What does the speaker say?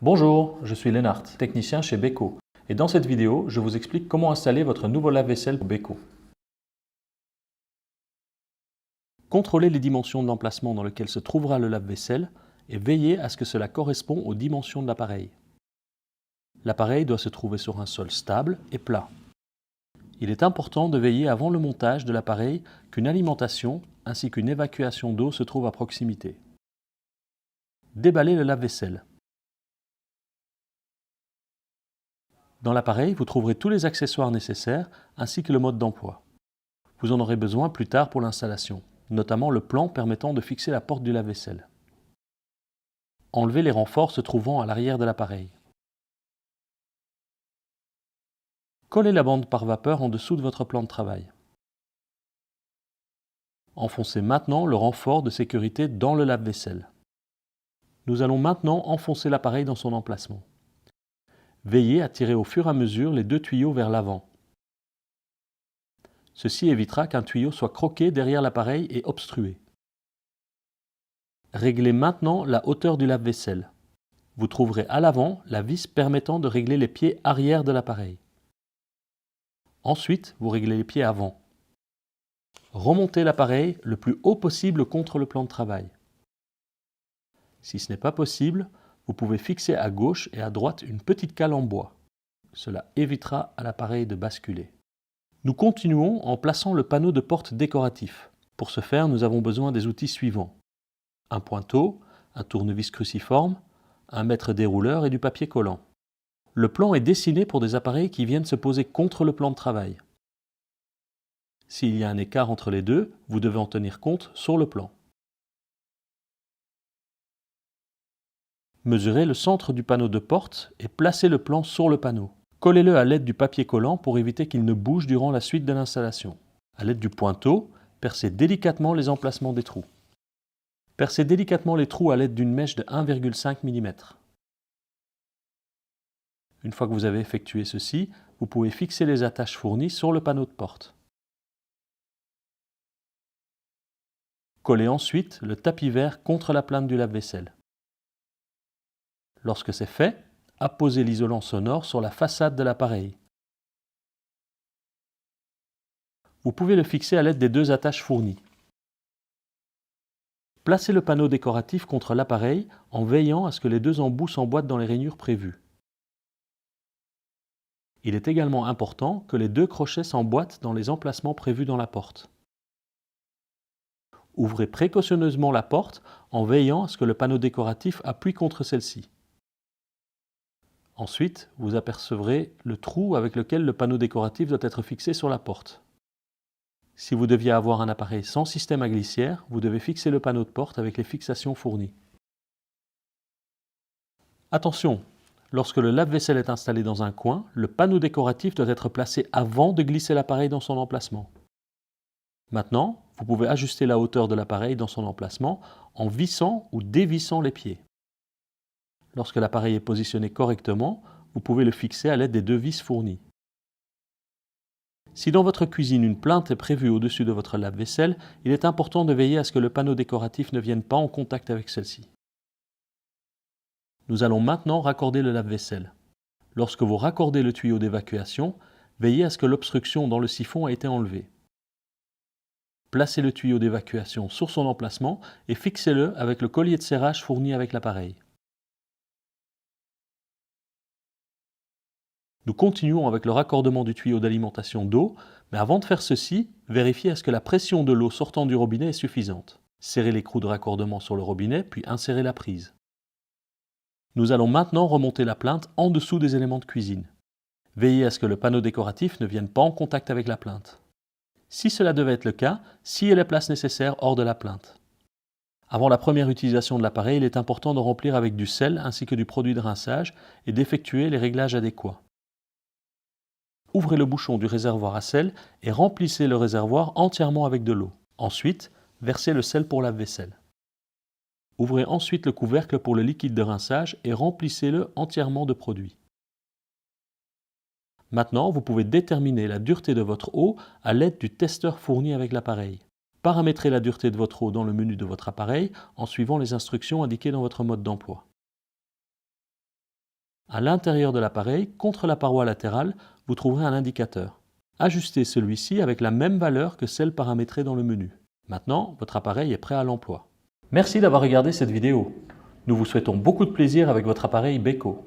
Bonjour, je suis Lennart, technicien chez Beko. Et dans cette vidéo, je vous explique comment installer votre nouveau lave-vaisselle Beko. Contrôlez les dimensions de l'emplacement dans lequel se trouvera le lave-vaisselle et veillez à ce que cela corresponde aux dimensions de l'appareil. L'appareil doit se trouver sur un sol stable et plat. Il est important de veiller avant le montage de l'appareil qu'une alimentation ainsi qu'une évacuation d'eau se trouvent à proximité. Déballez le lave-vaisselle. Dans l'appareil, vous trouverez tous les accessoires nécessaires ainsi que le mode d'emploi. Vous en aurez besoin plus tard pour l'installation, notamment le plan permettant de fixer la porte du lave-vaisselle. Enlevez les renforts se trouvant à l'arrière de l'appareil. Collez la bande par vapeur en dessous de votre plan de travail. Enfoncez maintenant le renfort de sécurité dans le lave-vaisselle. Nous allons maintenant enfoncer l'appareil dans son emplacement. Veillez à tirer au fur et à mesure les deux tuyaux vers l'avant. Ceci évitera qu'un tuyau soit croqué derrière l'appareil et obstrué. Réglez maintenant la hauteur du lave-vaisselle. Vous trouverez à l'avant la vis permettant de régler les pieds arrière de l'appareil. Ensuite, vous réglez les pieds avant. Remontez l'appareil le plus haut possible contre le plan de travail. Si ce n'est pas possible, vous pouvez fixer à gauche et à droite une petite cale en bois. Cela évitera à l'appareil de basculer. Nous continuons en plaçant le panneau de porte décoratif. Pour ce faire, nous avons besoin des outils suivants. Un pointeau, un tournevis cruciforme, un mètre dérouleur et du papier collant. Le plan est dessiné pour des appareils qui viennent se poser contre le plan de travail. S'il y a un écart entre les deux, vous devez en tenir compte sur le plan. Mesurez le centre du panneau de porte et placez le plan sur le panneau. Collez-le à l'aide du papier collant pour éviter qu'il ne bouge durant la suite de l'installation. À l'aide du pointeau, percez délicatement les emplacements des trous. Percez délicatement les trous à l'aide d'une mèche de 1,5 mm. Une fois que vous avez effectué ceci, vous pouvez fixer les attaches fournies sur le panneau de porte. Collez ensuite le tapis vert contre la plainte du lave-vaisselle. Lorsque c'est fait, apposez l'isolant sonore sur la façade de l'appareil. Vous pouvez le fixer à l'aide des deux attaches fournies. Placez le panneau décoratif contre l'appareil en veillant à ce que les deux embouts s'emboîtent dans les rainures prévues. Il est également important que les deux crochets s'emboîtent dans les emplacements prévus dans la porte. Ouvrez précautionneusement la porte en veillant à ce que le panneau décoratif appuie contre celle-ci. Ensuite, vous apercevrez le trou avec lequel le panneau décoratif doit être fixé sur la porte. Si vous deviez avoir un appareil sans système à glissière, vous devez fixer le panneau de porte avec les fixations fournies. Attention, lorsque le lave-vaisselle est installé dans un coin, le panneau décoratif doit être placé avant de glisser l'appareil dans son emplacement. Maintenant, vous pouvez ajuster la hauteur de l'appareil dans son emplacement en vissant ou dévissant les pieds. Lorsque l'appareil est positionné correctement, vous pouvez le fixer à l'aide des deux vis fournies. Si dans votre cuisine une plainte est prévue au-dessus de votre lave-vaisselle, il est important de veiller à ce que le panneau décoratif ne vienne pas en contact avec celle-ci. Nous allons maintenant raccorder le lave-vaisselle. Lorsque vous raccordez le tuyau d'évacuation, veillez à ce que l'obstruction dans le siphon ait été enlevée. Placez le tuyau d'évacuation sur son emplacement et fixez-le avec le collier de serrage fourni avec l'appareil. Nous continuons avec le raccordement du tuyau d'alimentation d'eau, mais avant de faire ceci, vérifiez à ce que la pression de l'eau sortant du robinet est suffisante. Serrez l'écrou de raccordement sur le robinet, puis insérez la prise. Nous allons maintenant remonter la plainte en dessous des éléments de cuisine. Veillez à ce que le panneau décoratif ne vienne pas en contact avec la plainte. Si cela devait être le cas, sciez les places nécessaires hors de la plainte. Avant la première utilisation de l'appareil, il est important de remplir avec du sel ainsi que du produit de rinçage et d'effectuer les réglages adéquats. Ouvrez le bouchon du réservoir à sel et remplissez le réservoir entièrement avec de l'eau. Ensuite, versez le sel pour lave-vaisselle. Ouvrez ensuite le couvercle pour le liquide de rinçage et remplissez-le entièrement de produit. Maintenant, vous pouvez déterminer la dureté de votre eau à l'aide du testeur fourni avec l'appareil. Paramétrez la dureté de votre eau dans le menu de votre appareil en suivant les instructions indiquées dans votre mode d'emploi. À l'intérieur de l'appareil, contre la paroi latérale, vous trouverez un indicateur. Ajustez celui-ci avec la même valeur que celle paramétrée dans le menu. Maintenant, votre appareil est prêt à l'emploi. Merci d'avoir regardé cette vidéo. Nous vous souhaitons beaucoup de plaisir avec votre appareil Beko.